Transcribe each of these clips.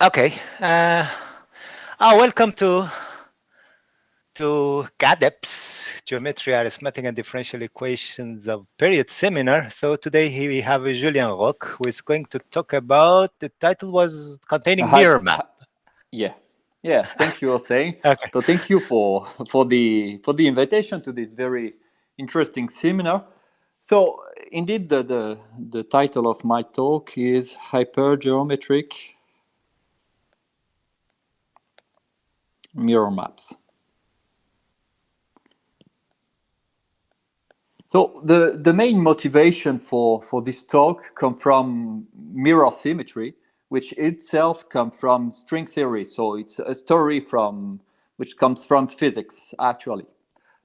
Okay. Welcome to GADEP's Geometry, Arithmetic, and Differential Equations of Period seminar. So today here we have Julien Roques, who is going to talk about, the title was containing mirror map. Yeah. Thank you, Jose. Okay. So thank you for the invitation to this very interesting seminar. So indeed, the title of my talk is Hypergeometric Mirror Maps. So the main motivation for this talk comes from mirror symmetry, which itself comes from string theory. So it's a story which comes from physics, actually.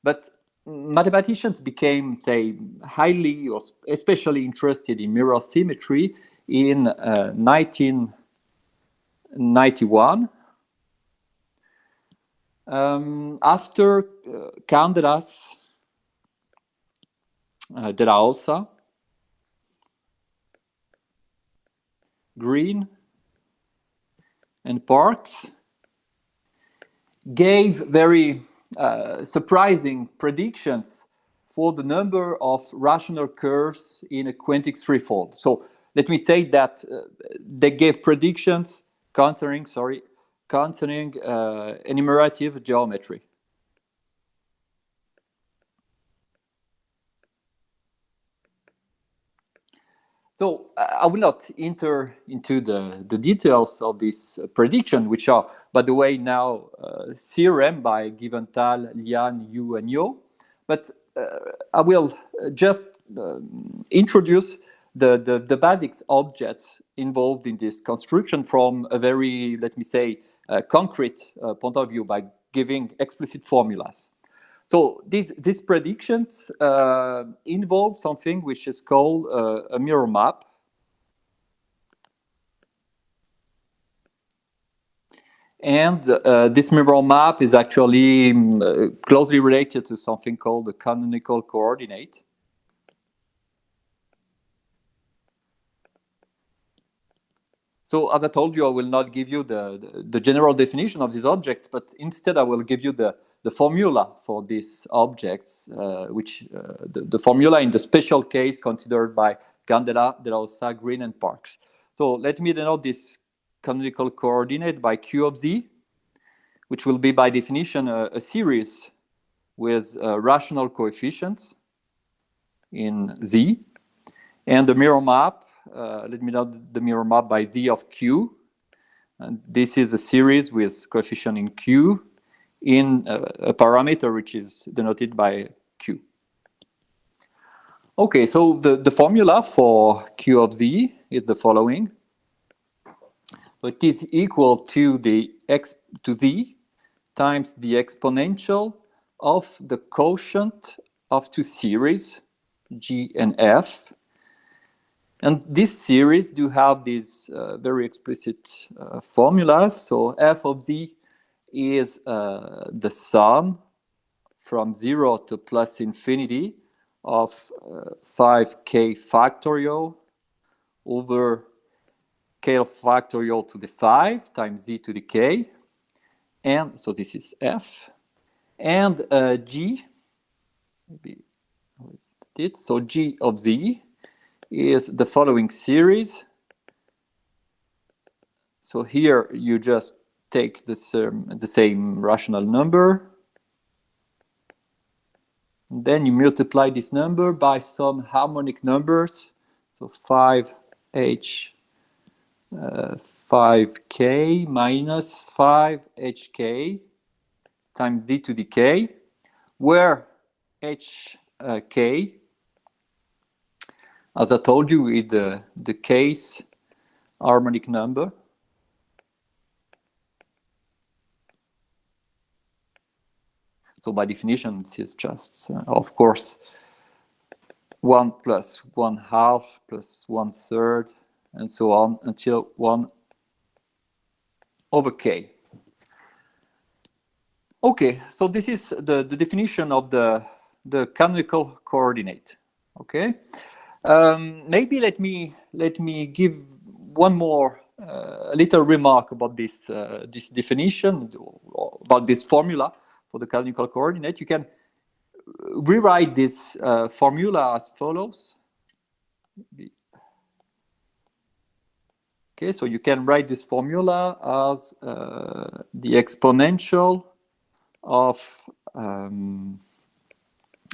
But mathematicians became, say, highly or especially interested in mirror symmetry in 1991. After Candelas, De La Osa, Green, and Parks gave very surprising predictions for the number of rational curves in a quantic threefold. So let me say that they gave predictions concerning enumerative geometry. So I will not enter into the details of this prediction, which are, by the way, now theorem by Giventhal, Lian, Yu, and Yo. But I will just introduce the basic objects involved in this construction from a very, let me say, concrete point of view by giving explicit formulas. So these predictions involve something which is called a mirror map. And this mirror map is actually closely related to something called the canonical coordinate. So as I told you, I will not give you the general definition of this object, but instead I will give you the formula for these objects, the formula in the special case considered by Candela, De La Osa, Green, and Parks. So let me denote this canonical coordinate by Q of Z, which will be by definition a series with rational coefficients in Z. And the mirror map, let me note the mirror map by Z of Q. And this is a series with coefficient in Q in a parameter which is denoted by Q. Okay, so the formula for Q of Z is the following. So it is equal to the x to Z times the exponential of the quotient of two series, G and F. And this series do have these very explicit formulas. So F of Z is the sum from 0 to plus infinity of 5k factorial over k factorial to the 5 times z to the k. And so this is F. And G, so G of Z is the following series. So here you just take the same rational number. And then you multiply this number by some harmonic numbers. So 5h, 5k minus 5hk times d to the k, where hk, as I told you, is the case harmonic number. So by definition, this is just, of course, 1 plus 1/2 plus 1/3, and so on until 1 over k. Okay, so this is the definition of the canonical coordinate. Okay, maybe let me give one more a little remark about this this definition, about this formula for the canonical coordinate. You can rewrite this formula as follows. Okay, so you can write this formula as the exponential of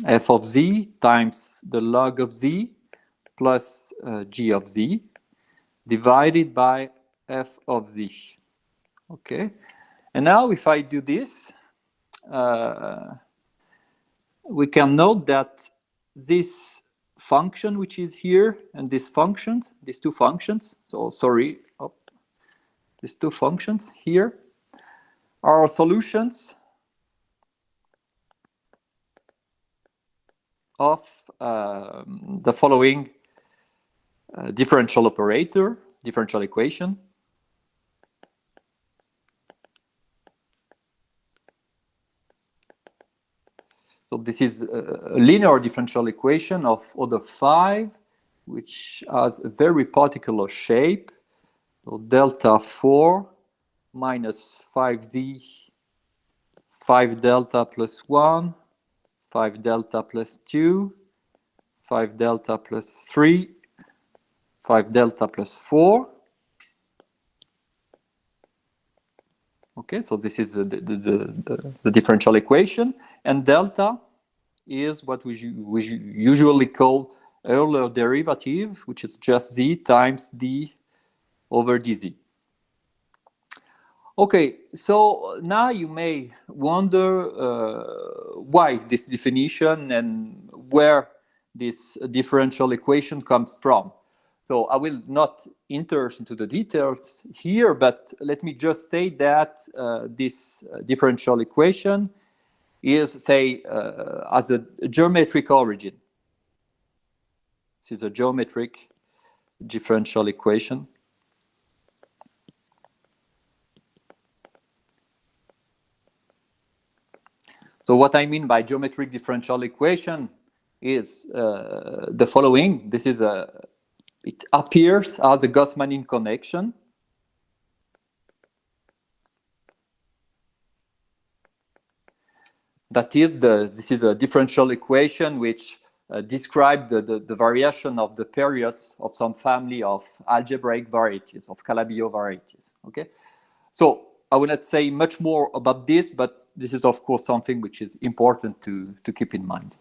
f of z times the log of z plus g of z divided by f of z. Okay, and now if I do this, we can note that this function which is here and these functions, these two functions, so sorry, these two functions here are solutions of the following differential operator, differential equation. So this is a linear differential equation of order 5, which has a very particular shape. So delta 4 minus 5z, 5 delta plus 1, 5 delta plus 2, 5 delta plus 3, 5 delta plus 4. Okay, so this is the differential equation, and delta is what we usually call Euler derivative, which is just z times d over dz. Okay, so now you may wonder why this definition and where this differential equation comes from. So I will not enter into the details here, but let me just say that this differential equation is, say, has a geometric origin. This is a geometric differential equation. So what I mean by geometric differential equation is the following. This is it appears as a Gauss-Manin connection. That is, this is a differential equation which describes the variation of the periods of some family of algebraic varieties, of Calabi-Yau varieties. Okay, so I will not say much more about this, but this is of course something which is important to keep in mind.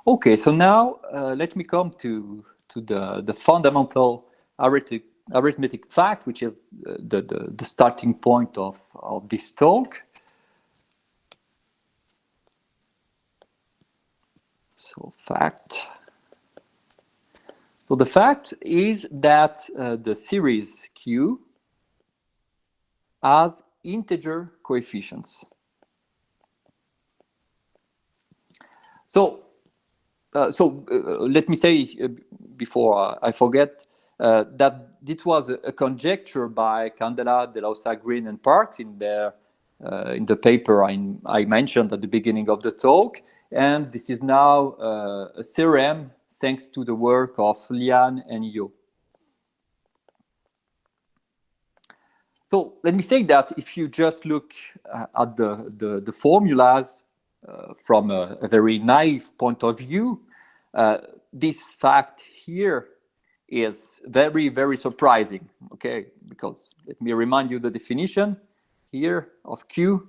Okay, so now let me come to the fundamental arithmetic fact, which is the starting point of this talk. So fact. So the fact is that the series Q has integer coefficients. So let me say before I forget that this was a conjecture by Candela, De La Green, and Parks in the paper I mentioned at the beginning of the talk, and this is now a theorem thanks to the work of Lian and Yau. So let me say that if you just look at the formulas from a very naive point of view, this fact here is very, very surprising, okay? Because let me remind you the definition here of Q.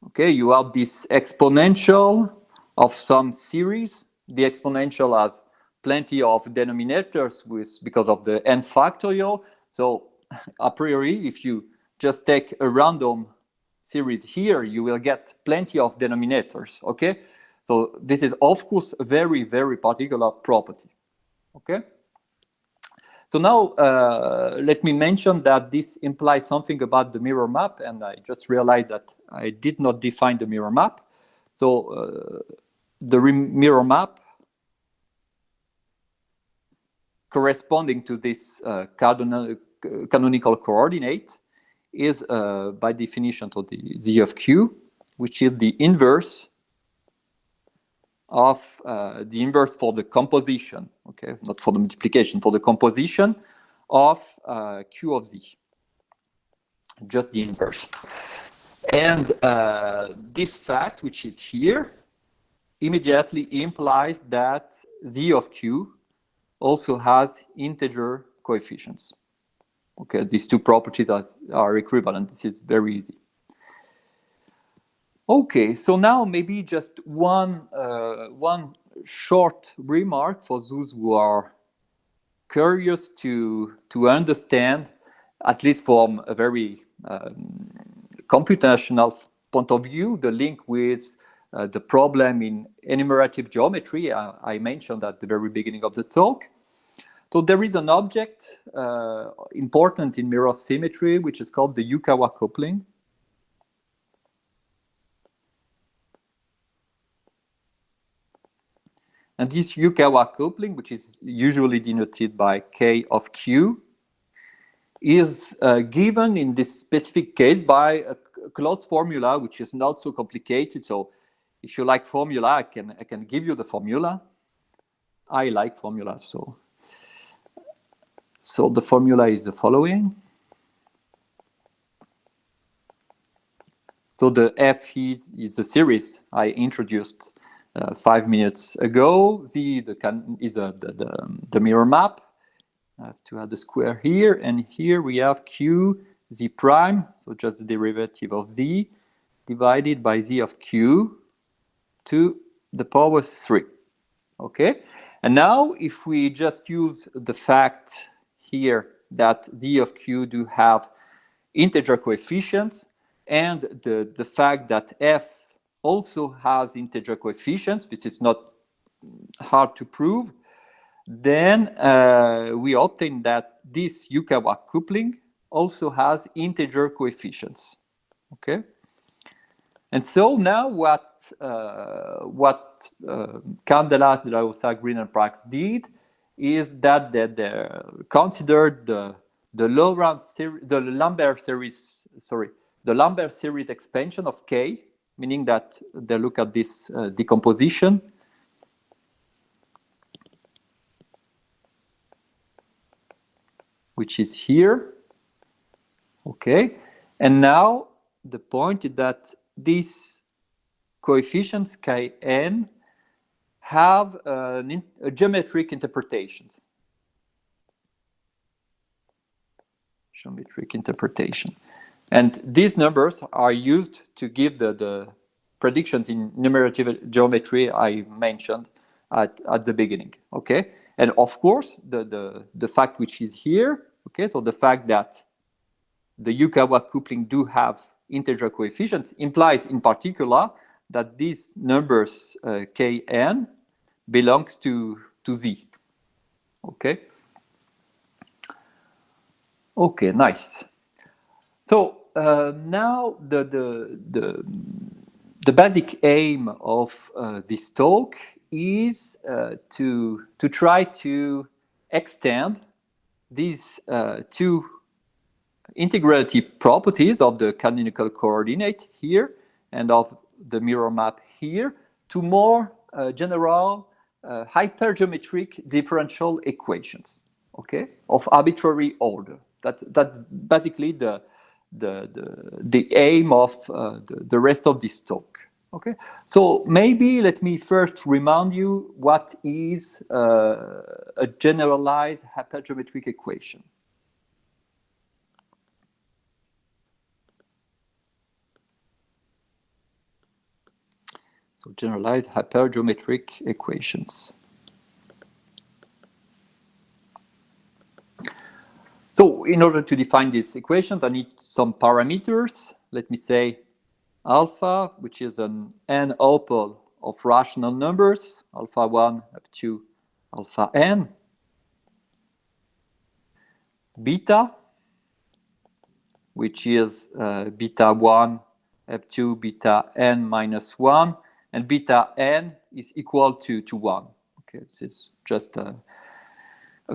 Okay, you have this exponential of some series. The exponential has plenty of denominators because of the n factorial. So a priori, if you just take a random series here, you will get plenty of denominators, okay? So this is, of course, a very, very particular property, okay? So now let me mention that this implies something about the mirror map, and I just realized that I did not define the mirror map. So the mirror map corresponding to this canonical coordinate is by definition to the z of q, which is the inverse of the inverse for the composition, okay, not for the multiplication, for the composition of Q of Z, just the inverse. And this fact, which is here, immediately implies that Z of Q also has integer coefficients. Okay, these two properties are equivalent. This is very easy. Okay, so now maybe just one short remark for those who are curious to understand, at least from a very computational point of view, the link with the problem in enumerative geometry I mentioned at the very beginning of the talk. So there is an object important in mirror symmetry, which is called the Yukawa coupling. And this Yukawa coupling, which is usually denoted by K of Q, is given in this specific case by a closed formula, which is not so complicated. So if you like formula, I can give you the formula. I like formulas, so the formula is the following. So the F is the series I introduced 5 minutes ago. Z is the mirror map. I have to add the square here, and here we have Q Z prime, so just the derivative of Z divided by Z of Q to the power 3. Okay, and now if we just use the fact here that Z of Q do have integer coefficients, and the fact that F also has integer coefficients, which is not hard to prove, then we obtain that this Yukawa coupling also has integer coefficients. Okay, and so now what Candelas, De La Rosa, Green, and Prax did is that they considered the Lambert series expansion of K, meaning that they look at this decomposition. Which is here. Okay, and now the point is that these coefficients Kn have a geometric interpretations. Geometric interpretation. And these numbers are used to give the predictions in numerative geometry I mentioned at the beginning. Okay, and of course the fact which is here, okay, so the fact that the Yukawa coupling do have integer coefficients implies in particular that these numbers Kn belongs to Z. Okay. Okay, nice. So now the basic aim of this talk is to try to extend these two integrality properties of the canonical coordinate here and of the mirror map here to more general hypergeometric differential equations, okay, of arbitrary order. That's basically the aim of the rest of this talk. Okay, so maybe let me first remind you what is a generalized hypergeometric equation. So generalized hypergeometric equations. So in order to define these equations, I need some parameters. Let me say alpha, which is an n-opal of rational numbers, alpha 1 up to alpha n. Beta, which is beta 1 up to beta n minus 1, and beta n is equal to 1. Okay, this is just a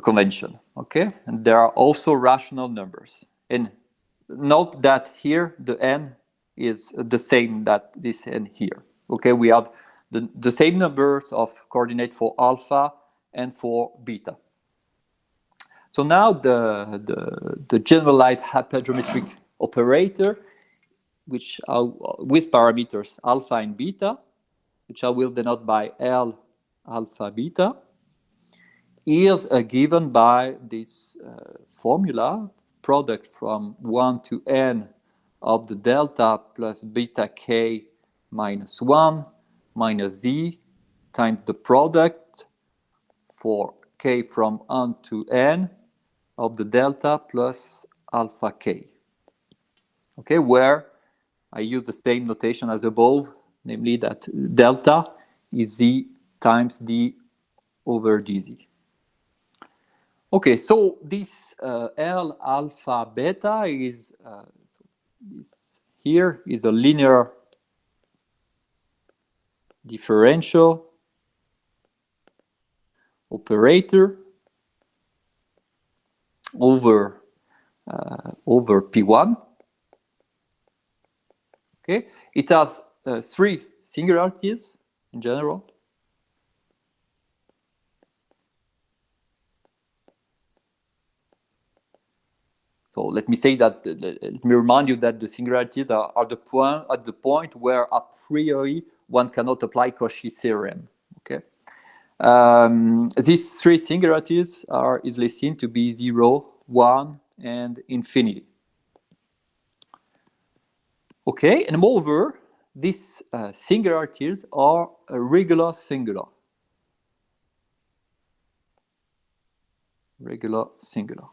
convention. Okay, and there are also rational numbers. And note that here the n is the same that this n here. Okay, we have the same numbers of coordinate for alpha and for beta. So now the generalized hypergeometric operator, which are with parameters alpha and beta, which I will denote by L alpha beta, is given by this formula, product from 1 to n of the delta plus beta k minus 1 minus z times the product for k from n to n of the delta plus alpha k. Okay, where I use the same notation as above, namely that delta is z times d over dz. Okay, so this L alpha beta is so this here is a linear differential operator over P1. Okay, it has 3 singularities in general. So let me say that, let me remind you that the singularities are at the point where a priori one cannot apply Cauchy's theorem. Okay, these 3 singularities are easily seen to be 0, 1, and infinity. Okay, and moreover, these singularities are a regular singular. Regular singular.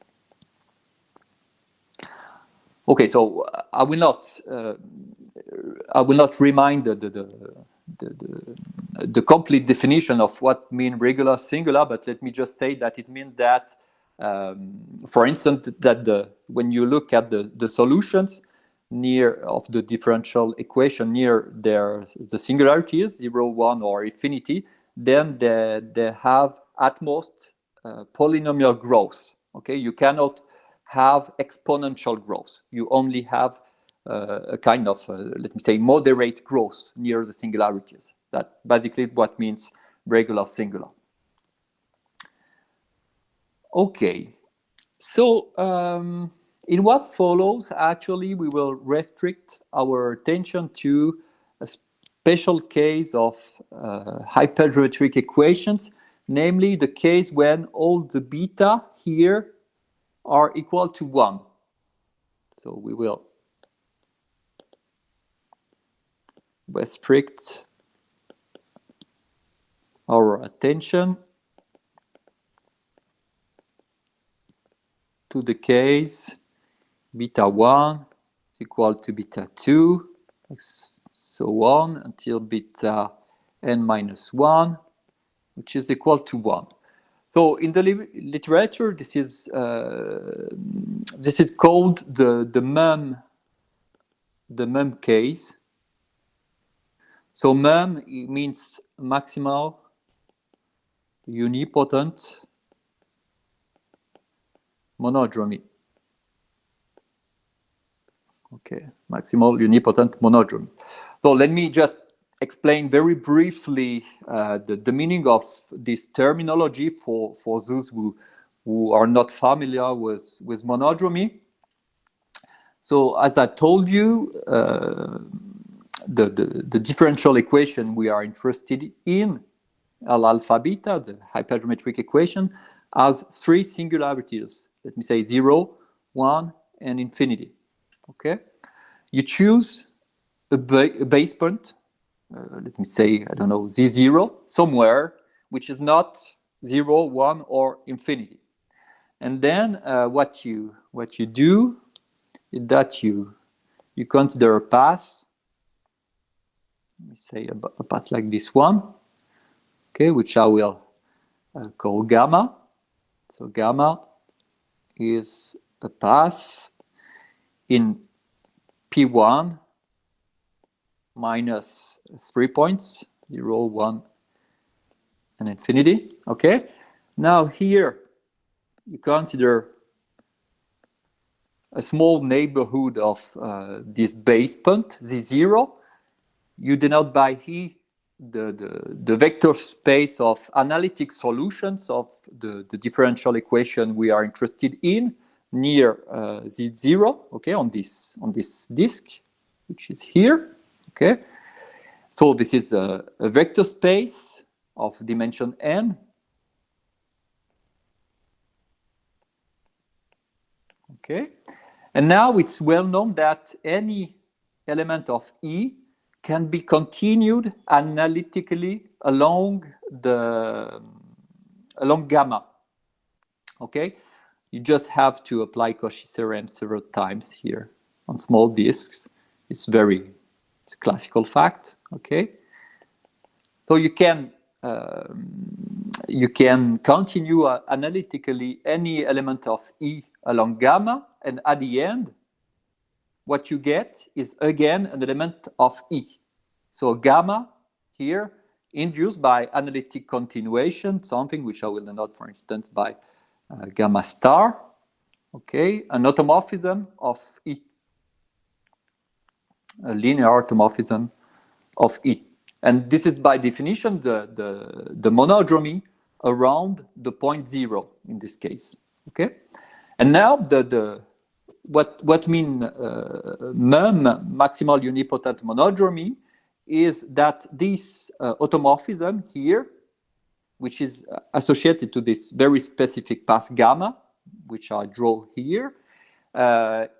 Okay, so I will not remind the complete definition of what means regular singular, but let me just say that it means that, for instance, that when you look at the solutions near of the differential equation near the singularities 0, 1, or infinity, then they have at most polynomial growth. Okay, you cannot have exponential growth. You only have a kind of, let me say, moderate growth near the singularities. That basically what means regular singular. Okay, so in what follows, actually, we will restrict our attention to a special case of hypergeometric equations, namely the case when all the beta here are equal to 1. So we will restrict our attention to the case beta 1 is equal to beta 2, so on, until beta n minus 1, which is equal to 1. So in the literature, this is called the mum case. So mum means maximal unipotent monodromy. Okay, maximal unipotent monodromy. So let me just explain very briefly the meaning of this terminology for those who are not familiar with monodromy. So as I told you, the differential equation we are interested in, L alpha beta, the hypergeometric equation, has 3 singularities. Let me say 0, 1, and infinity. Okay, you choose a base point. Let me say, I don't know, z0 somewhere, which is not 0, 1, or infinity. And then what you do is that you consider a path. Let me say a path like this one, okay, which I will call gamma. So gamma is a path in P1 minus 3 points, 0, 1, and infinity. Okay, now here you consider a small neighborhood of this base point, z0. You denote by the vector space of analytic solutions of the differential equation we are interested in near Z0, okay, on this disk, which is here, okay. So this is a vector space of dimension n. Okay, and now it's well known that any element of E can be continued analytically along gamma. Okay, you just have to apply Cauchy's theorem several times here on small disks. It's a classical fact. Okay, so you can continue analytically any element of E along gamma, and at the end, what you get is again an element of E. So gamma here induced by analytic continuation, something which I will denote, for instance, by gamma star. Okay, an automorphism of E, a linear automorphism of E. And this is by definition the monodromy around the point 0 in this case. Okay, and now what mean MUM, maximal unipotent monodromy, is that this automorphism here, which is associated to this very specific path gamma, which I draw here,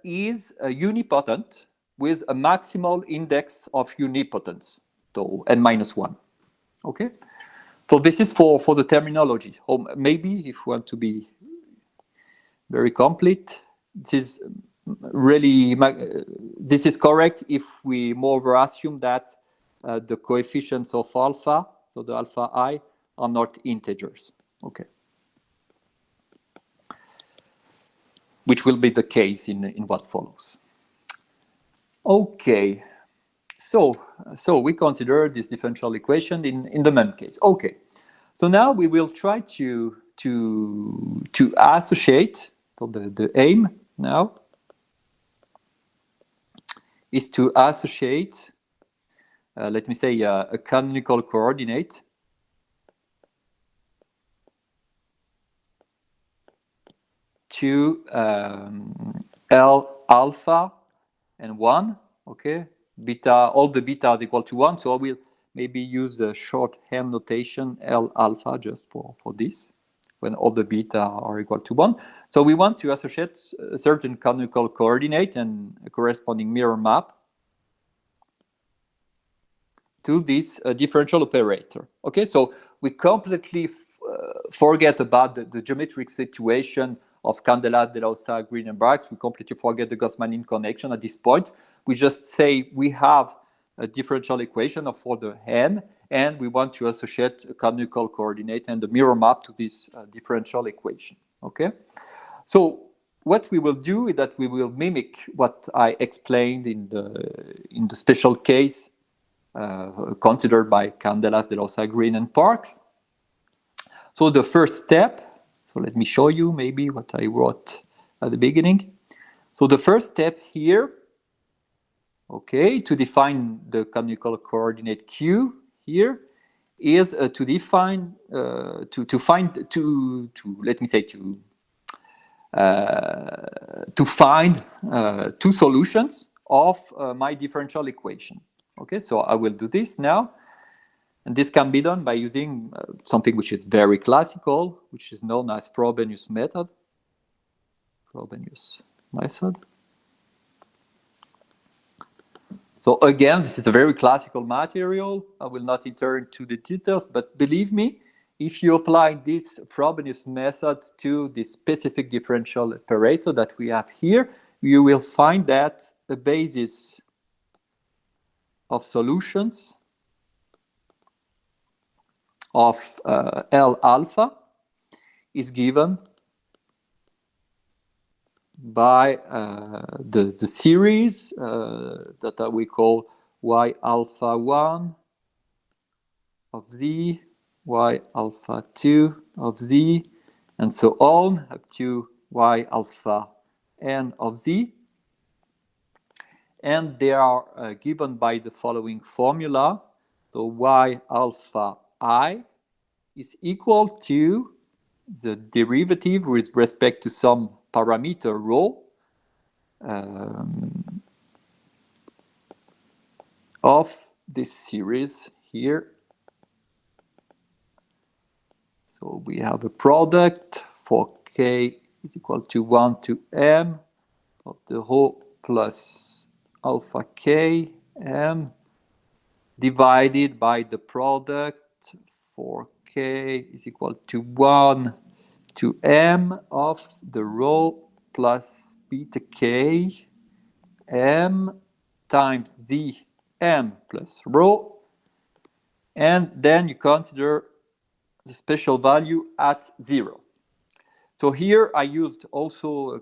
is unipotent with a maximal index of unipotence, so n-1. Okay, so this is for the terminology. Or maybe if we want to be very complete, this is really this is correct if we moreover assume that the coefficients of alpha, so the alpha I, are not integers. Okay, which will be the case in what follows. Okay, so we consider this differential equation in the MUM case. Okay, so now we will try to associate. So the aim now is to associate, let me say, a canonical coordinate to L alpha and 1, okay, beta, all the beta is equal to 1, so I will maybe use the shorthand notation L alpha just for this, when all the beta are equal to 1. So we want to associate a certain canonical coordinate and a corresponding mirror map to this differential operator. Okay, so we completely forget about the geometric situation of Candelas, De Lausa, Green, and Braggs. We completely forget the Gauss-Manin connection at this point. We just say we have a differential equation of order n, and we want to associate a canonical coordinate and the mirror map to this differential equation. Okay, so what we will do is that we will mimic what I explained in the special case considered by Candelas, De Lausa, Green, and Parks. So the first step, so let me show you maybe what I wrote at the beginning. So the first step here, okay, to define the canonical coordinate Q here is to define to find two solutions of my differential equation. Okay, so I will do this now, and this can be done by using something which is very classical, which is known as Frobenius method. Frobenius method. So again, this is a very classical material. I will not enter into the details, but believe me, if you apply this Frobenius method to the specific differential operator that we have here, you will find that a basis of solutions of L alpha is given by the series that we call y alpha 1 of z, y alpha 2 of z, and so on up to y alpha n of z. And they are given by the following formula. So y alpha I is equal to the derivative with respect to some parameter rho of this series here. So we have a product for k is equal to 1 to m of the rho plus alpha k m divided by the product for k is equal to 1 to m of the rho plus beta k m times the m plus rho, and then you consider the special value at 0. So here I used also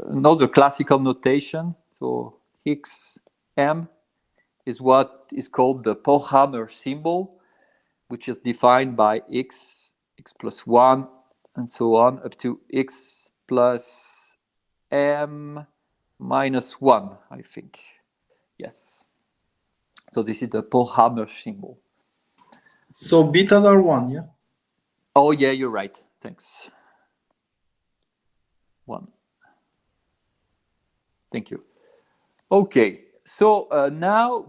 another classical notation. So xm is what is called the Pochhammer symbol, which is defined by x plus 1, and so on, up to x plus m minus 1, I think. Yes. So this is the Pochhammer symbol. So betas are 1, yeah? Oh, yeah, you're right. Thanks. 1. Thank you. Okay. So now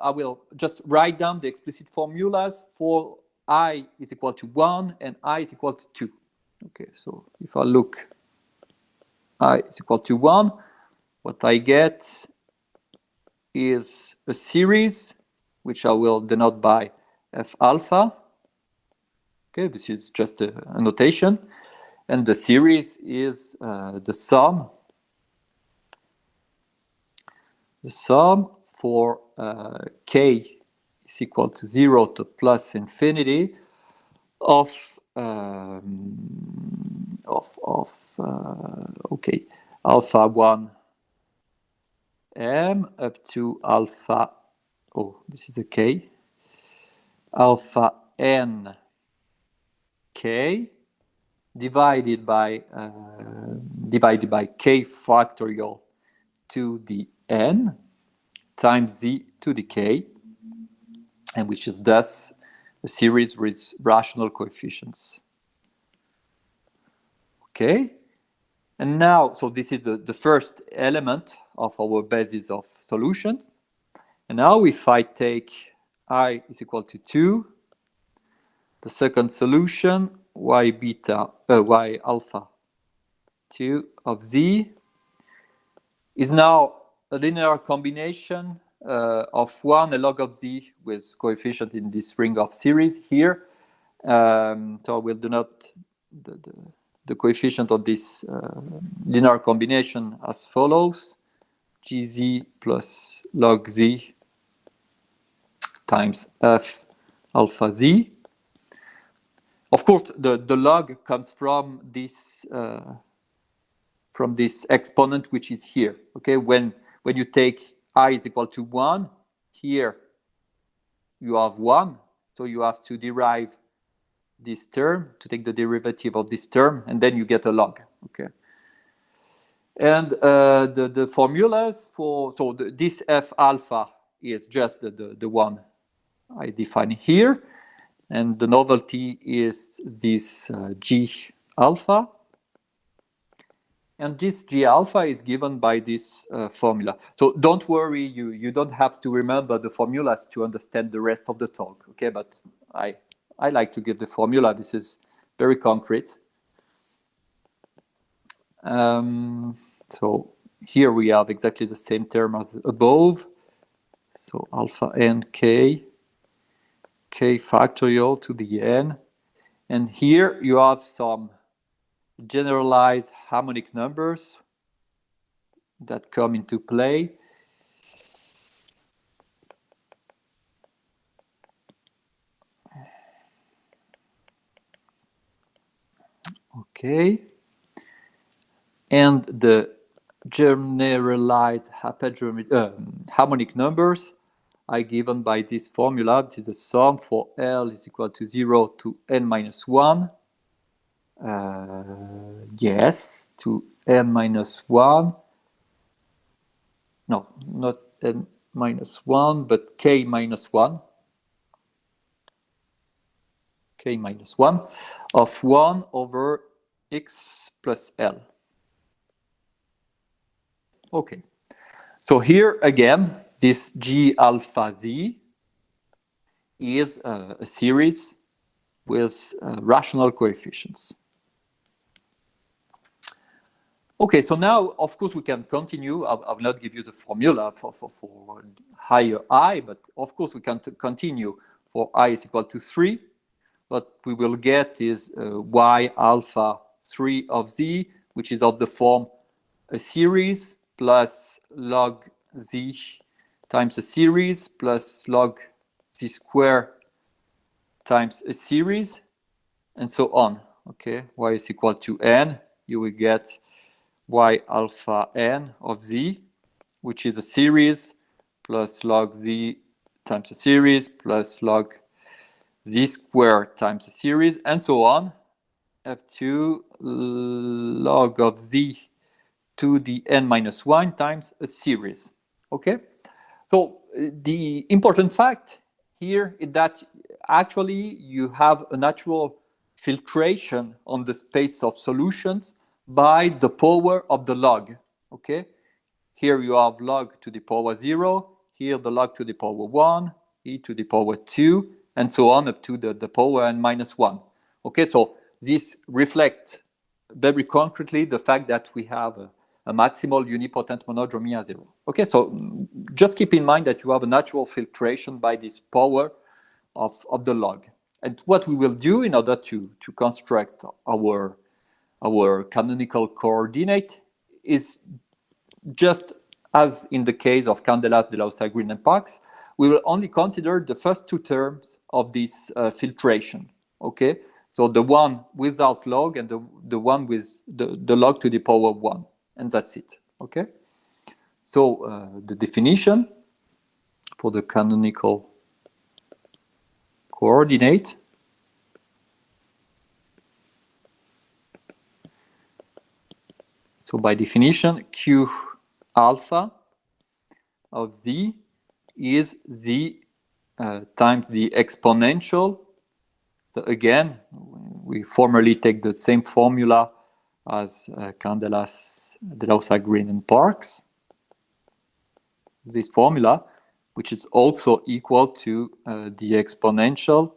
I will just write down the explicit formulas for I is equal to 1 and I is equal to 2. Okay, so if I look I is equal to 1, what I get is a series, which I will denote by f alpha. Okay, this is just a notation. And the series is the sum for k is equal to 0 to plus infinity of alpha 1 m up to alpha, this is a k, alpha n k divided by k factorial to the n times z to the k, and which is thus a series with rational coefficients. Okay, and now, so this is the first element of our basis of solutions. And now if I take I is equal to 2, the second solution, y alpha 2 of z is now a linear combination of 1 a log of z with coefficient in this ring of series here. So I will denote the coefficient of this linear combination as follows: gz plus log z times f alpha z. Of course, the log comes from this exponent which is here. Okay, when you take I is equal to 1, here you have 1, so you have to derive this term, to take the derivative of this term, and then you get a log. Okay, and the formulas for this f alpha is just the one I define here, and the novelty is this g alpha. And this G alpha is given by this formula. So don't worry, you don't have to remember the formulas to understand the rest of the talk, okay? But I like to give the formula. This is very concrete. So here we have exactly the same term as above. So alpha n k factorial to the n. And here you have some generalized harmonic numbers that come into play. Okay. And the generalized harmonic numbers are given by this formula. This is a sum for L is equal to 0 to n minus 1. Yes, to n minus 1. No, not n minus 1, but k minus 1. k minus 1, of 1 over x plus L. Okay. So here again, this G alpha Z is a series with rational coefficients. Okay, so now, of course, we can continue. I will not give you the formula for higher I, but of course, we can continue for I is equal to 3. What we will get is y alpha 3 of z, which is of the form a series plus log z times a series plus log z square times a series, and so on. Okay, y is equal to n. You will get y alpha n of z, which is a series plus log z times a series plus log z squared times a series, and so on, up to log of z to the n minus 1 times a series. Okay, so the important fact here is that actually you have a natural filtration on the space of solutions by the power of the log. Okay, here you have log to the power 0, here the log to the power 1, e to the power 2, and so on up to the power n minus 1. Okay, so this reflects very concretely the fact that we have a maximal unipotent monodromy at 0. Okay, so just keep in mind that you have a natural filtration by this power of the log. And what we will do in order to construct our canonical coordinate is just as in the case of Candelas, Deleuze, Green, and Parks, we will only consider the first two terms of this filtration. Okay, so the one without log and the one with the log to the power 1, and that's it. Okay, so the definition for the canonical coordinate So by definition, Q alpha of z is z times the exponential. So again, we formally take the same formula as Candelas, Deleuze, Green, and Parks. This formula, which is also equal to the exponential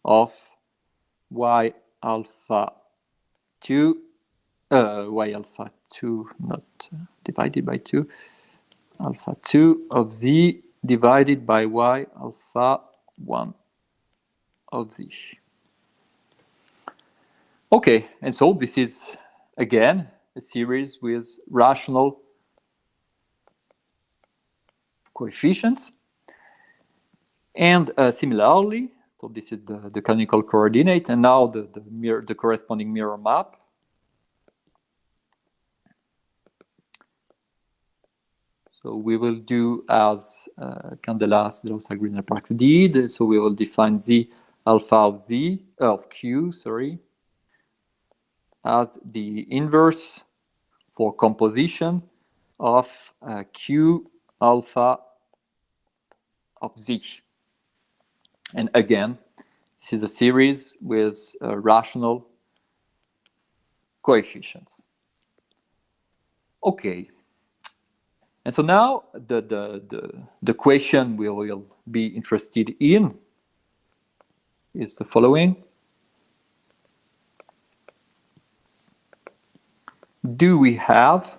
of y alpha 2, not divided by 2, alpha 2 of z divided by y alpha 1 of z. Okay, and so this is again a series with rational coefficients. And similarly, so this is the canonical coordinate, and now the corresponding mirror map. So we will do as Candelas, Deleuze, Green, and Parks did. So we will define z alpha of q, as the inverse for composition of q alpha of z. And again, this is a series with rational coefficients. Okay. And so now the question we will be interested in is the following. Do we have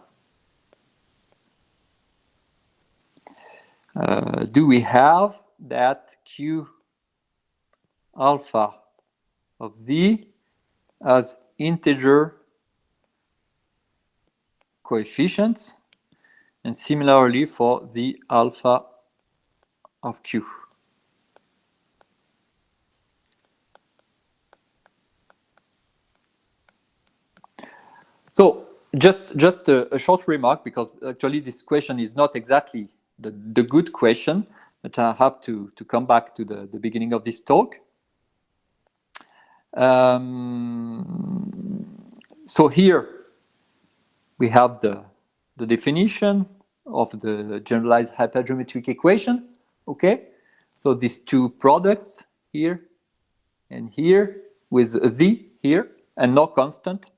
that Q alpha of z as integer coefficients, and similarly for the alpha of q? So just a short remark, because actually this question is not exactly the good question, but I have to come back to the beginning of this talk. So here we have the definition of the generalized hypergeometric equation. Okay, so these two products here and here with a z here and no constant.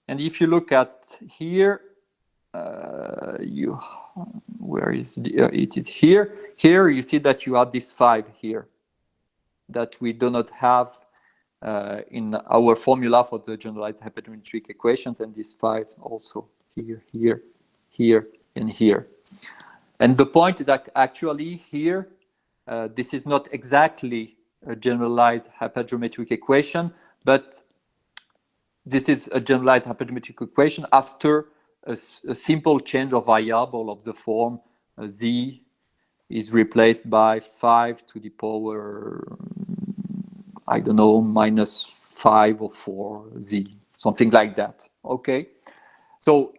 And if you look at here, where is it is here. Here you see that you have this 5 here that we do not have in our formula for the generalized hypergeometric equations, and this 5 also here, here, here, and here. And the point is that actually here, this is not exactly a generalized hypergeometric equation, but this is a generalized hypergeometric equation after a simple change of variable of the form z is replaced by 5 to the power, I don't know, minus 5 or 4 z, something like that. Okay, so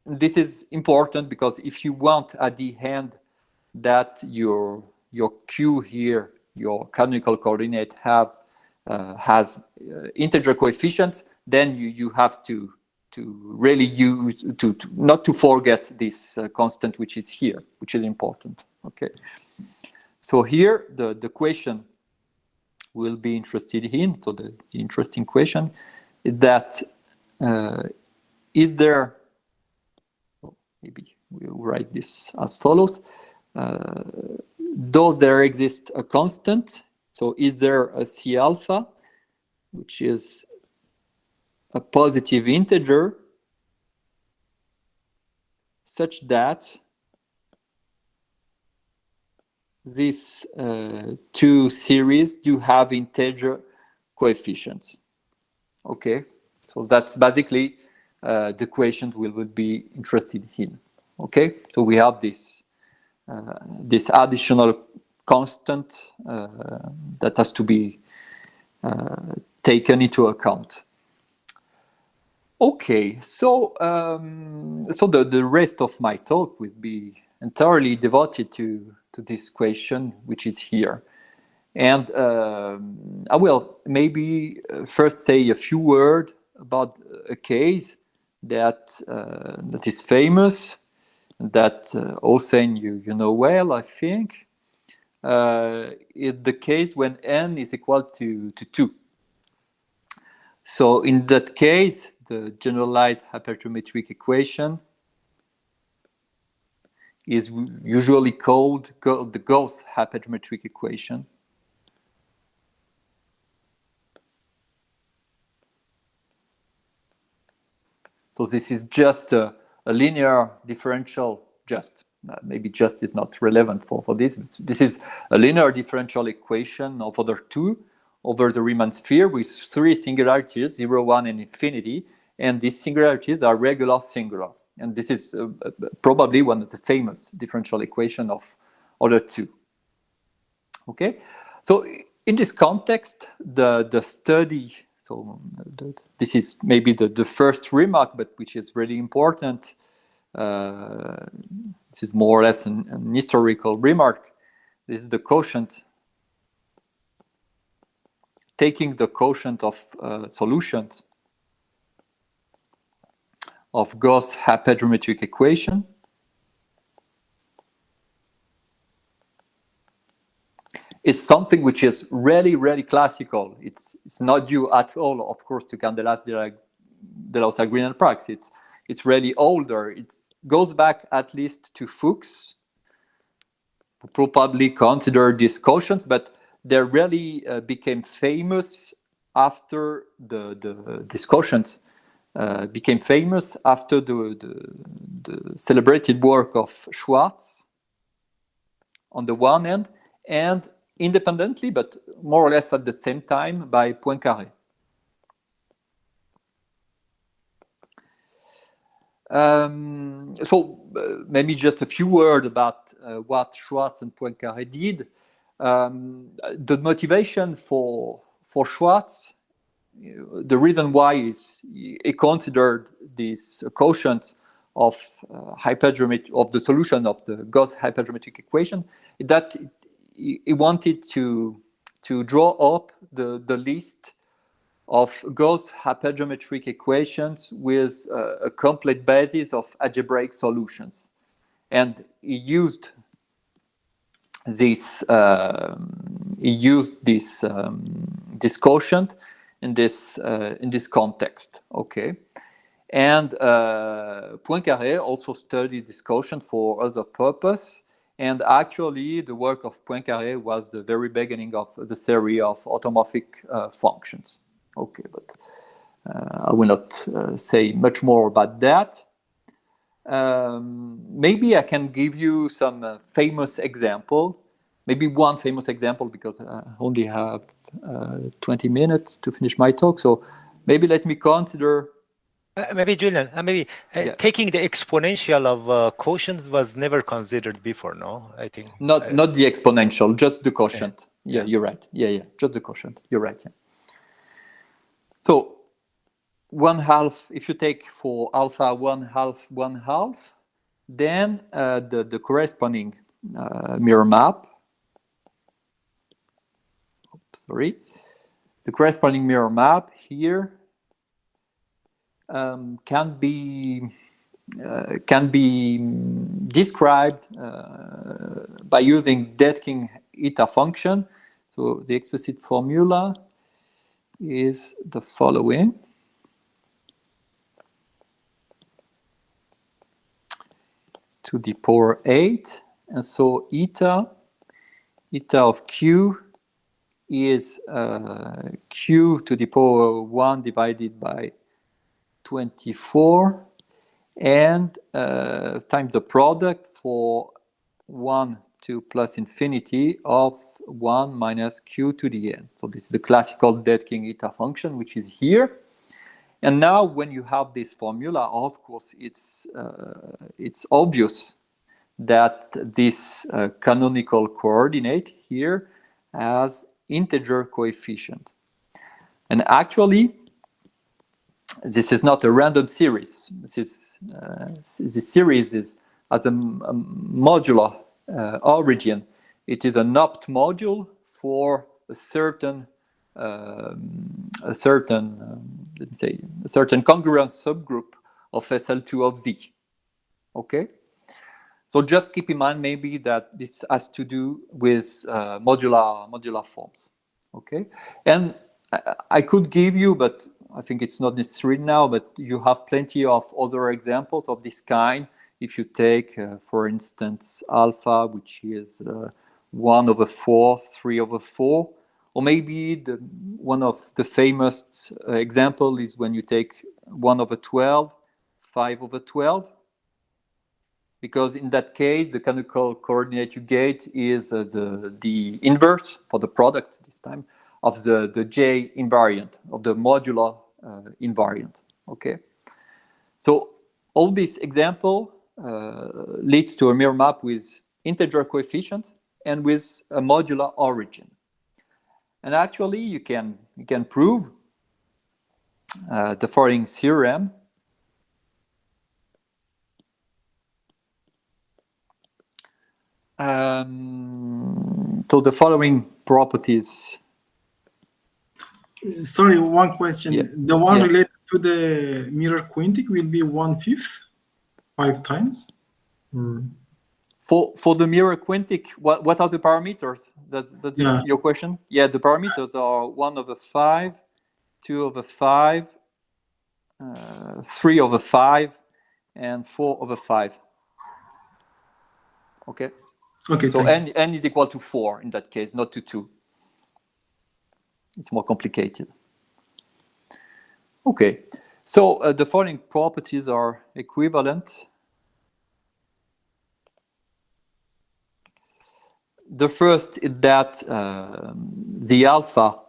this is important because if you want at the end that your q here, your canonical coordinate has integer coefficients, then you have to really use to not to forget this constant which is here, which is important. Okay, so here the question we'll be interested in, so the interesting question is that is there, maybe we'll write this as follows, does there exist a constant? So is there a C alpha, which is a positive integer, such that these two series do have integer coefficients? Okay, so that's basically the question we would be interested in. Okay, so we have this this additional constant that has to be taken into account. Okay, so so the rest of my talk will be entirely devoted to this question, which is here. And I will maybe first say a few words about a case that that is famous, that Hossein you know well, I think. Is the case when n is equal to 2. So in that case, the generalized hypergeometric equation is usually called the Gauss hypergeometric equation. So this is just a linear differential, maybe just is not relevant for this. This is a linear differential equation of order 2 over the Riemann sphere with 3 singularities, 0, 1, and infinity. And these singularities are regular singular. And this is probably one of the famous differential equations of order 2. Okay, so in this context, the study, so this is maybe the first remark, but which is really important. This is more or less an historical remark. This is the quotient, taking the quotient of solutions of Gauss hypergeometric equation. It's something which is really, really classical. It's not due at all, of course, to Candelas, de la Green and Prax. It's really older. It goes back at least to Fuchs, who probably considered these quotients, but they really became famous after these quotients became famous after the celebrated work of Schwarz on the one hand, and independently, but more or less at the same time, by Poincaré. So maybe just a few words about what Schwarz and Poincaré did. The motivation for Schwarz, the reason why is he considered this quotient of hypergeometry of the solution of the Gauss hypergeometric equation, that he wanted to draw up the list of Gauss hypergeometric equations with a complete basis of algebraic solutions, and he used this this quotient, in this context. Okay, and Poincaré also studied this quotient for other purpose. And actually, the work of Poincaré was the very beginning of the theory of automorphic functions. Okay, but I will not say much more about that. Maybe I can give you some famous example. Maybe one famous example, because I only have 20 minutes to finish my talk. So maybe let me consider. Maybe Julian, Yeah. taking the exponential of quotients was never considered before, no? I think Not the exponential, just the quotient. Yeah. You're right. Yeah, just the quotient. You're right. Yeah. So 1/2. If you take for alpha 1/2, then the corresponding mirror map. Sorry, the corresponding mirror map here can be described by using Dedekind eta function. So the explicit formula is the following. To the power 8, and so eta of q is q to the power 1 divided by 24, and times the product for 1 to plus infinity of 1 minus q to the n. So this is the classical Dedekind eta function, which is here. And now when you have this formula, of course, it's obvious that this canonical coordinate here has integer coefficient. And actually, this is not a random series. This series has a modular origin. It is an opt module for a certain congruence subgroup of SL2 of Z. Okay, so just keep in mind maybe that this has to do with modular forms. Okay, and I could give you, but I think it's not necessary now, but you have plenty of other examples of this kind. If you take, for instance, alpha, which is 1/4, 3/4, or maybe one of the famous example is when you take 1/12, 5/12, because in that case, the canonical coordinate you get is the inverse for the product this time of the J invariant, of the modular invariant. Okay, so all this example leads to a mirror map with integer coefficients and with a modular origin. And actually, you can prove the following theorem. So the following properties. Sorry, one question. Yeah. The one Yeah. related to the mirror quintic will be 1/5, 5 times? For the mirror quintic, what are the parameters? That's Yeah. your question? Yeah, the parameters are 1/5, 2/5, 3/5, and 4/5. Okay. Okay. So thanks. n is equal to 4 in that case, not to 2. It's more complicated. Okay. So the following properties are equivalent. The first is that the alpha,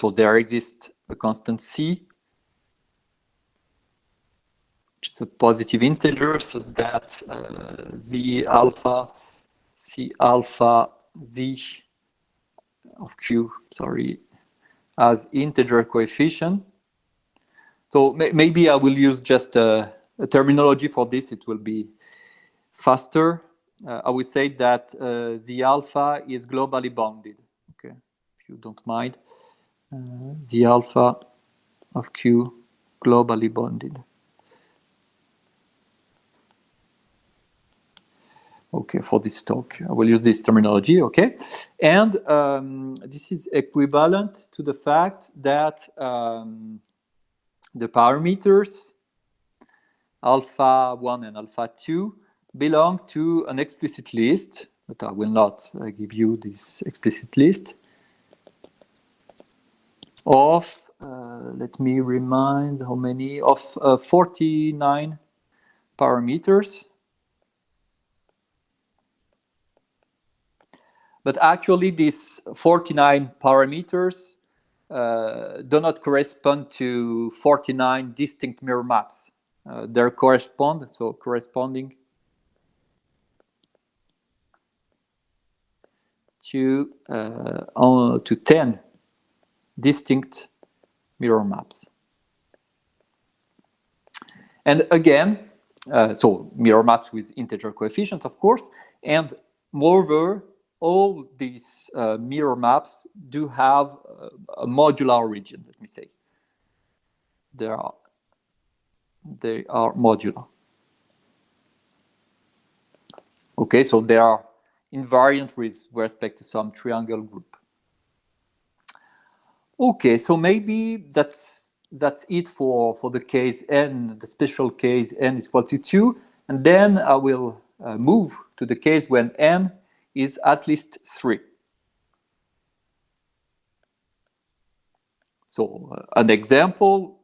so there exists a constant c, which is a positive integer, so that the alpha, c alpha z of q, sorry, as integer coefficient. So maybe I will use just a terminology for this, it will be faster. I would say that the alpha is globally bounded. Okay, if you don't mind. The alpha of q globally bounded. Okay, for this talk, I will use this terminology, okay? And this is equivalent to the fact that the parameters alpha 1 and alpha 2 belong to an explicit list, but I will not give you this explicit list of, let me remind how many, of 49 parameters. But actually, these 49 parameters do not correspond to 49 distinct mirror maps. They're corresponding to 10 distinct mirror maps. And again, so mirror maps with integer coefficients, of course, and moreover, all these mirror maps do have a modular origin, let me say. They are modular. Okay, so they are invariant with respect to some triangle group. Okay, so maybe that's it for the case n, the special case n is equal to 2, and then I will move to the case when n is at least 3. So an example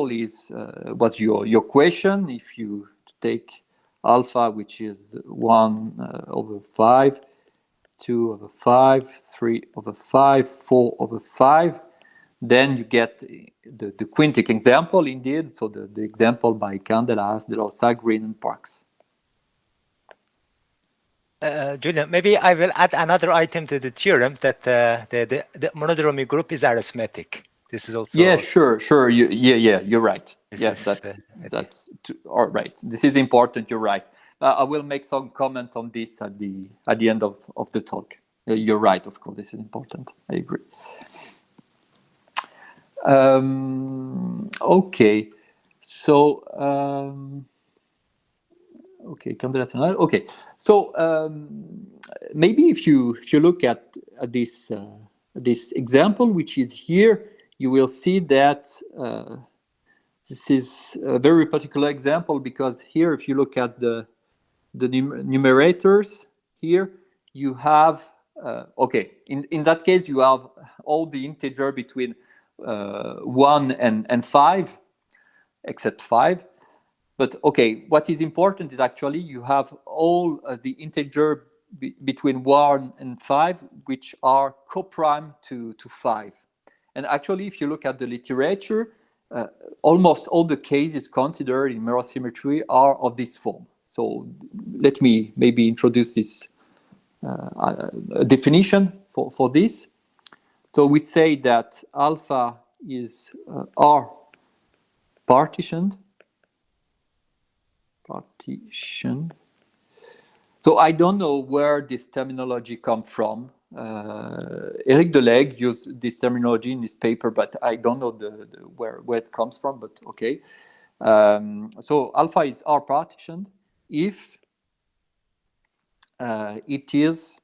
is was your question. If you take alpha, which is 1 over 5, 2 over 5, 3 over 5, 4 over 5, then you get the quintic example indeed. So the example by Candelas, De Rosa, Green, and Parks. Julien, maybe I will add another item to the theorem that the monodromy group is arithmetic. This is also. Yeah, sure. You're right. Yes, that's all right. This is important. You're right. I will make some comment on this at the end of the talk. You're right. Of course, this is important. I agree. Okay. So. Okay, okay. So maybe if you look at this this example, which is here, you will see that this is a very particular example, because here, if you look at the numerators here, you have okay. In that case, you have all the integer between 1 and 5, except 5. But okay, what is important is actually you have all the integer between 1 and 5, which are coprime to 5. And actually, if you look at the literature, almost all the cases considered in mirror symmetry are of this form. So let me maybe introduce this definition for this. So we say that alpha is R partitioned. So I don't know where this terminology comes from. Eric Deleg used this terminology in his paper, but I don't know where it comes from, but okay. So alpha is R partitioned if it is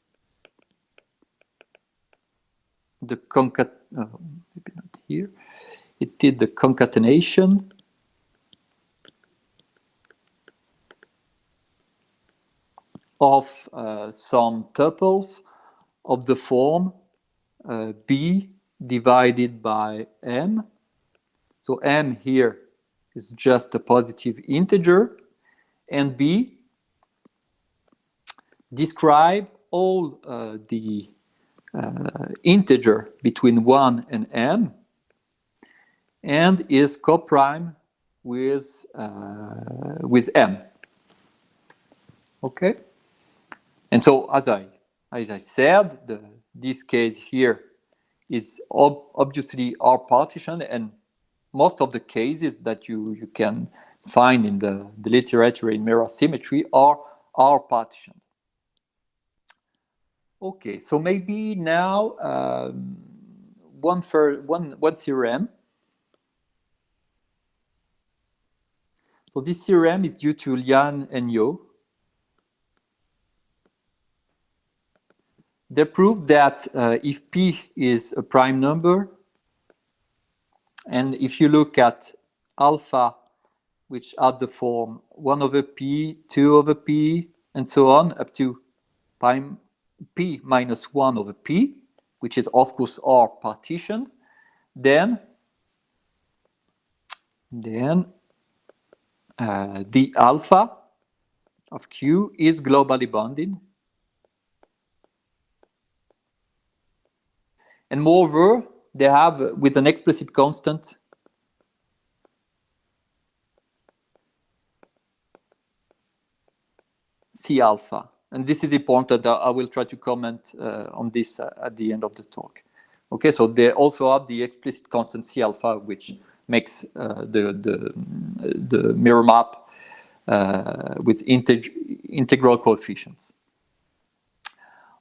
the maybe not here. It is the concatenation of some tuples of the form b divided by m. So m here is just a positive integer, and b describe all the integer between 1 and m, and is coprime with m. Okay. And so, as I said, this case here is obviously R partitioned, and most of the cases that you can find in the literature in mirror symmetry are R partitioned. Okay, so maybe now one theorem. So this theorem is due to Lian and Yau. They proved that if P is a prime number, and if you look at alpha, which had the form 1 over P, 2 over P, and so on, up to prime P minus 1 over P, which is of course R partitioned, then the alpha of Q is globally bounded. And moreover, they have, with an explicit constant, C alpha. And this is important. I will try to comment on this at the end of the talk. Okay, so they also have the explicit constant C alpha, which makes the mirror map with integral coefficients.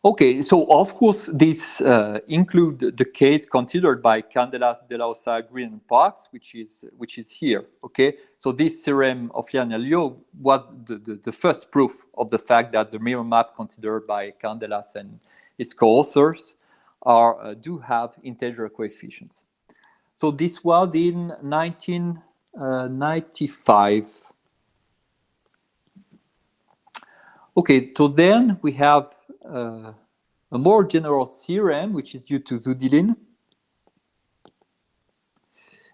Okay, so of course this include the case considered by Candelas, De La Osa, Green, and Parks, which is here. Okay, so this theorem of Lian and Yau was the first proof of the fact that the mirror map considered by Candelas and his co-authors do have integer coefficients. So this was in 1995. Okay, so then we have a more general theorem, which is due to Zudilin,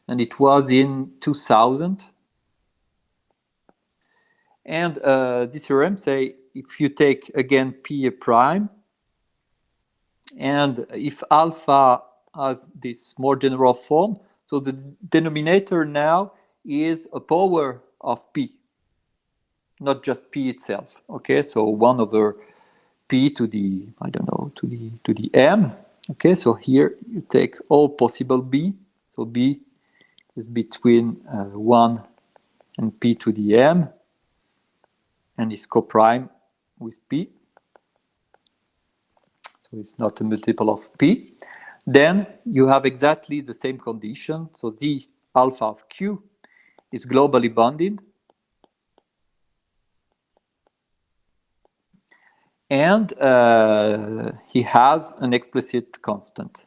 and it was in 2000. And this theorem say if you take again P a prime, and if alpha has this more general form, so the denominator now is a power of P, not just P itself. Okay, so 1 over P to the, I don't know, to the M. Okay, so here you take all possible B. So B is between 1 and P to the M, and is coprime with P. So it's not a multiple of P. Then you have exactly the same condition. So the alpha of Q is globally bounded. And he has an explicit constant.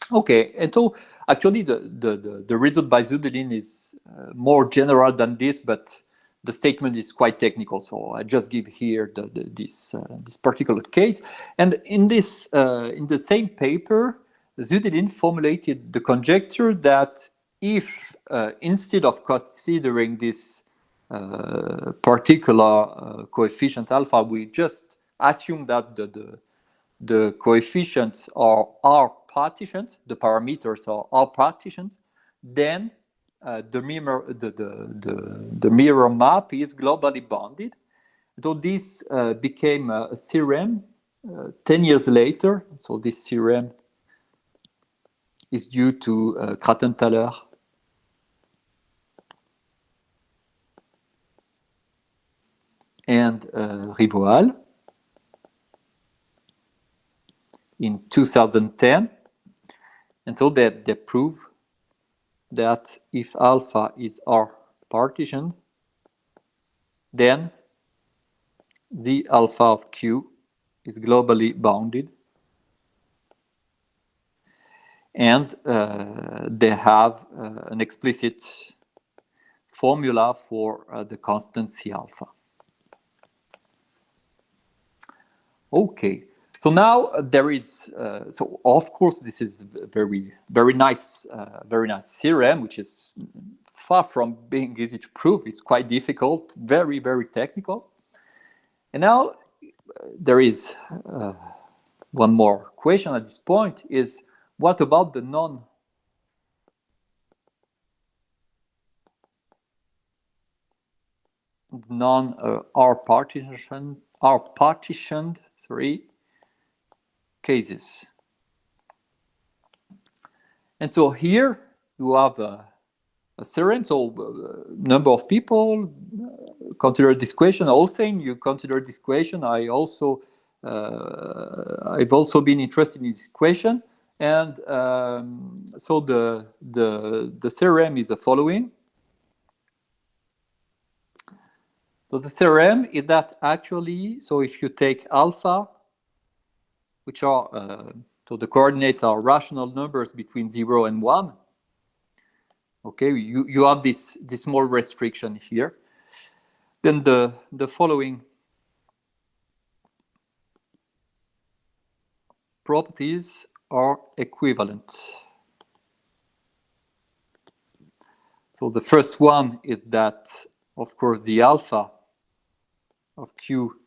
Okay, and so actually the result by Zudilin is more general than this, but the statement is quite technical. So I just give here this particular case. And in this in the same paper, Zudilin formulated the conjecture that if instead of considering this particular coefficient alpha, we just assume that the coefficients are R-partitions, the parameters are R-partitions, then the mirror map is globally bounded. So this became a theorem 10 years later. So this theorem is due to Kratenthaler and Rivoal in 2010. And so they prove that if alpha is R partitioned, then the alpha of Q is globally bounded. And they have an explicit formula for the constant C alpha. Okay, so now there is, so of course this is very nice theorem, which is far from being easy to prove. It's quite difficult, very technical. And now there is one more question at this point is, what about the R-partitioned cases? And so here you have a theorem. So number of people consider this question. Also, you consider this question. I've also been interested in this question. And so the theorem is the following. So the theorem is that actually, so if you take alpha, which are, so the coordinates are rational numbers between 0 and 1, okay, you have this small restriction here. Then the following properties are equivalent. So the first one is that, of course, the alpha of Q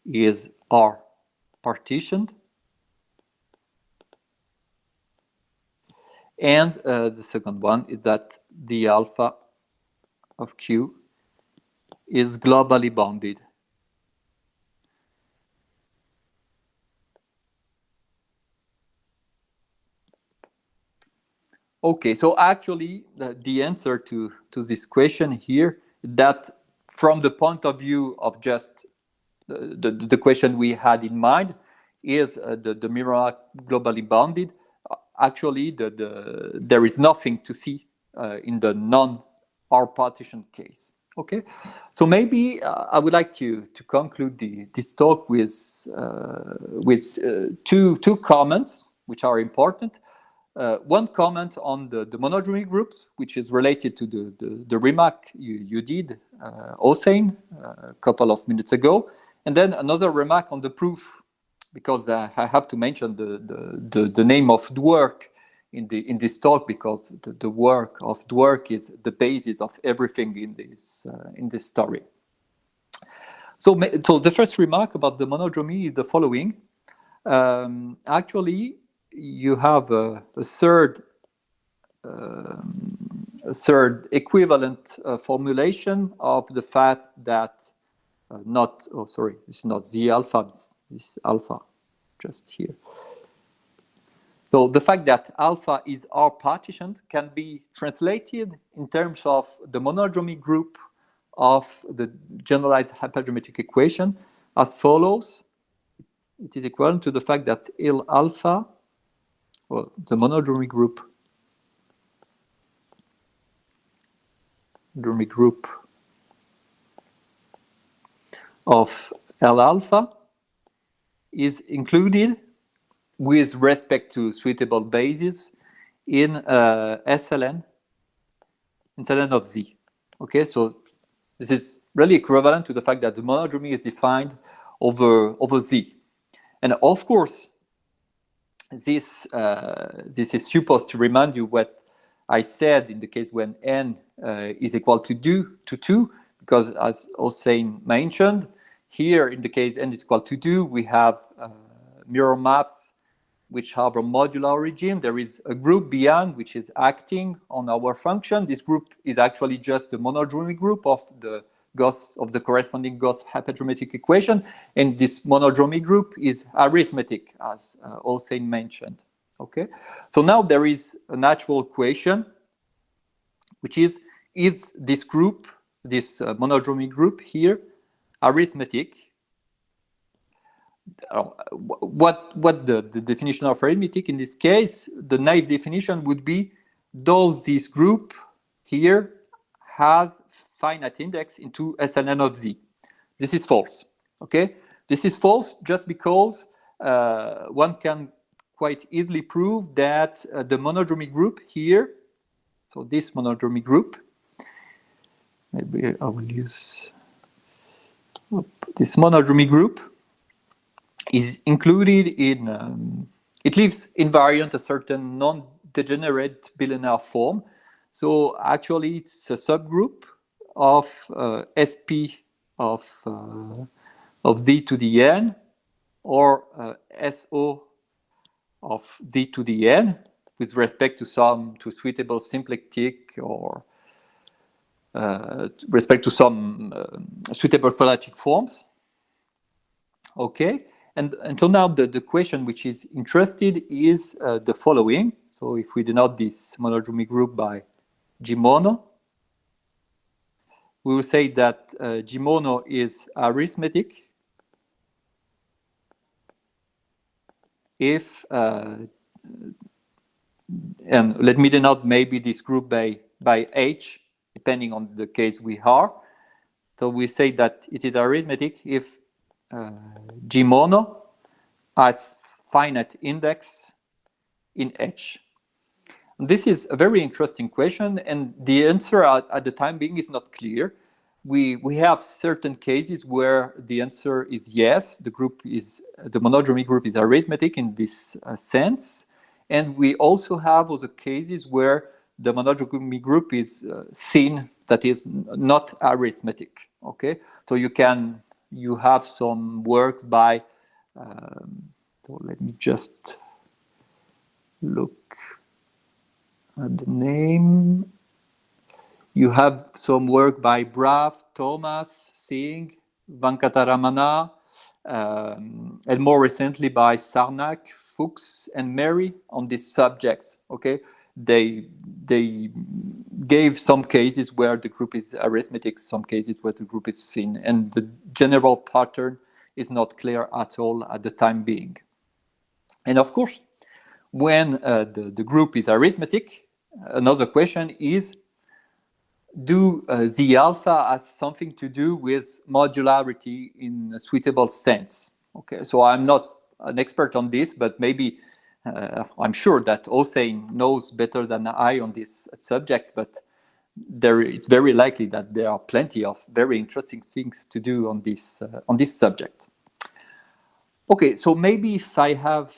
is R partitioned. And the second one is that the alpha of Q is globally bounded. Okay, so actually the answer to this question here is that from the point of view of just the question we had in mind is the mirror globally bounded. Actually, there is nothing to see in the non-R partition case. Okay, so maybe I would like to conclude this talk with two comments which are important. One comment on the monodromy groups, which is related to the remark you did, Hossein, a couple of minutes ago, and then another remark on the proof, because I have to mention the name of Dwork in this talk, because the work of Dwork is the basis of everything in this story. So the first remark about the monodromy is the following. Actually, you have a third equivalent formulation of the fact that it's not Z alpha, it's this alpha just here. So the fact that alpha is R partitioned can be translated in terms of the monodromy group of the generalized hypergeometric equation as follows. It is equivalent to the fact that L alpha, well, the monodromy group of L alpha is included with respect to suitable bases in SLN of Z. Okay, so this is really equivalent to the fact that the monodromy is defined over Z. And of course, this is supposed to remind you what I said in the case when n is equal to 2, because as Hossein mentioned, here in the case n is equal to 2, we have mirror maps which have a modular regime. There is a group beyond which is acting on our function. This group is actually just the monodromy group of the corresponding Gauss hypergeometric equation, and this monodromy group is arithmetic, as Hossein mentioned. Okay, so now there is a natural question, which is this group, this monodromy group here, arithmetic? What the definition of arithmetic in this case, the naive definition would be, does this group here has finite index into SLN of Z? This is false. Okay, this is false just because one can quite easily prove that the monodromy group here, so this monodromy group, maybe I will use this monodromy group, is included in, it leaves invariant a certain non-degenerate bilinear form. So actually it's a subgroup of SP of Z to the n, or SO of Z to the n with respect to suitable symplectic or respect to some suitable quadratic forms. Okay, and so now the question which is interested is the following. So if we denote this monodromy group by G mono, we will say that G mono is arithmetic if and let me denote maybe this group by H, depending on the case we are. So we say that it is arithmetic if G mono has finite index in H. This is a very interesting question, and the answer at the time being is not clear. We have certain cases where the answer is yes, the monodromy group is arithmetic in this sense, and we also have other cases where the monodromy group is seen, that is not arithmetic. Okay, so you have some works by. So let me just look at the name. You have some work by Braff, Thomas, Singh, Venkataramana, and more recently by Sarnak, Fuchs, and Mary on these subjects. Okay, they gave some cases where the group is arithmetic, some cases where the group is seen, and the general pattern is not clear at all at the time being. And of course, when the group is arithmetic, another question is, do the alpha has something to do with modularity in a suitable sense? Okay, so I'm not an expert on this, but maybe I'm sure that Hossein knows better than I on this subject, but it's very likely that there are plenty of very interesting things to do on this subject. Okay, so maybe if I have,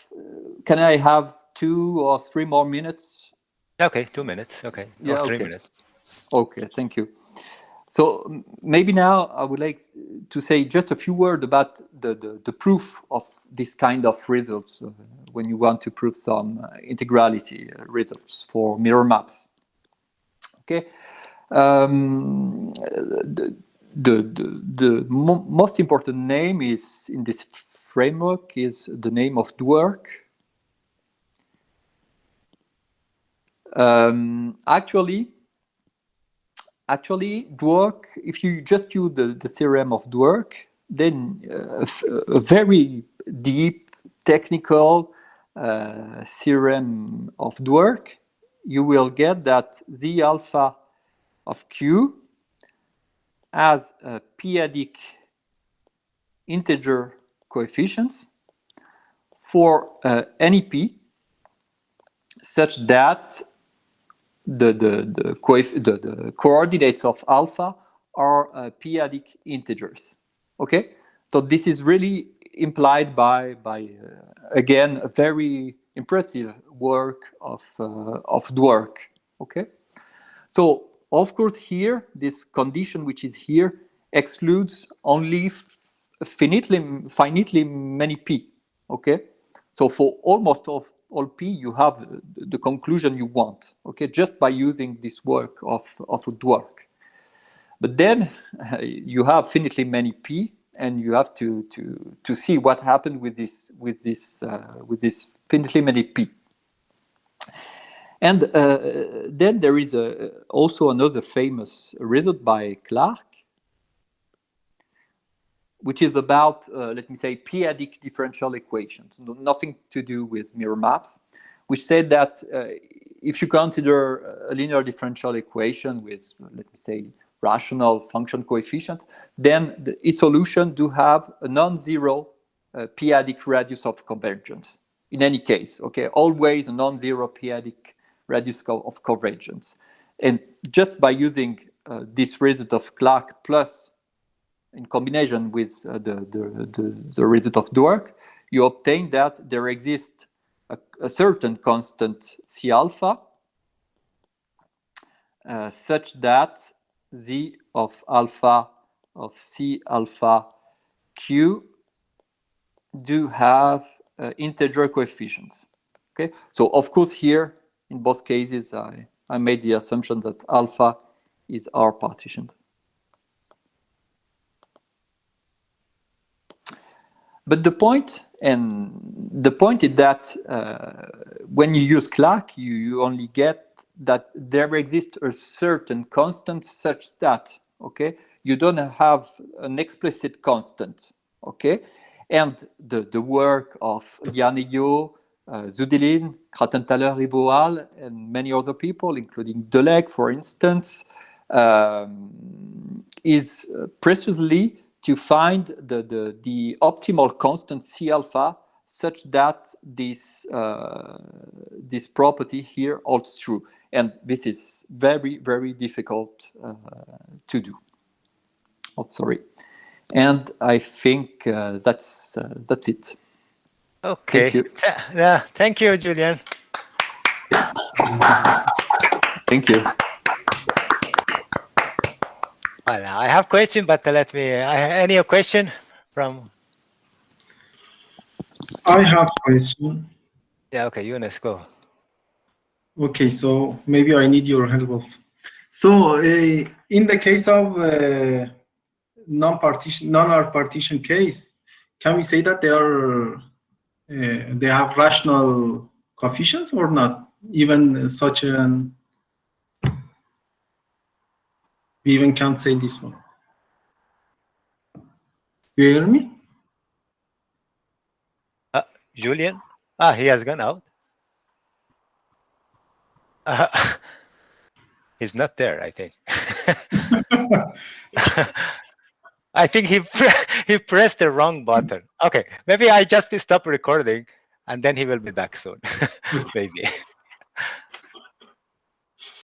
can I have 2 or 3 more minutes? Okay, 2 minutes. Okay, yeah, or 3 okay. minutes. Okay, thank you. So maybe now I would like to say just a few words about the proof of this kind of results when you want to prove some integrality results for mirror maps. Okay, the most important name is in this framework is the name of Dwork. Actually, Dwork, if you just use the theorem of Dwork, then a very deep technical theorem of Dwork, you will get that Z alpha of Q has p-adic integer coefficients for any p such that the coordinates of alpha are p-adic integers. Okay, so this is really implied by again a very impressive work of Dwork. Okay, so of course here this condition which is here excludes only finitely many p. Okay, so for almost all p you have the conclusion you want. Okay, just by using this work of Dwork. But then you have finitely many p, and you have to see what happened with this finitely many p. And then there is also another famous result by Clark, which is about, let me say, p-adic differential equations, nothing to do with mirror maps, which said that if you consider a linear differential equation with, let me say, rational function coefficient, then its solution do have a non-zero p-adic radius of convergence. In any case, okay, always a non-zero p-adic radius of convergence. And just by using this result of Clark plus in combination with the result of Dwork, you obtain that there exists a certain constant C alpha such that Z of alpha of C alpha Q do have integer coefficients. Okay, so of course here in both cases I made the assumption that alpha is R partitioned. But the point is that when you use Clark, you only get that there exists a certain constant such that, okay, you don't have an explicit constant, okay, and the work of Jan Io, Zudelin, Kratenthaler, Riboal, and many other people, including Deleg, for instance, is precisely to find the optimal constant C alpha such that this property here holds true. And this is very, very difficult to do. Oh, sorry. And I think that's it. Okay. Thank you. Yeah, thank you, Julien. Thank you. Well, I have question, but let me. Any question from? I have question. Yeah. Okay, Yunus, go. Okay, so maybe I need your help also. So in the case of non-R partition case, can we say that they have rational coefficients or not? Even such an, we even can't say this one. You hear me? Julien? He has gone out. He's not there, I think. I think he pressed the wrong button. Okay, maybe I just stop recording and then he will be back soon. Maybe.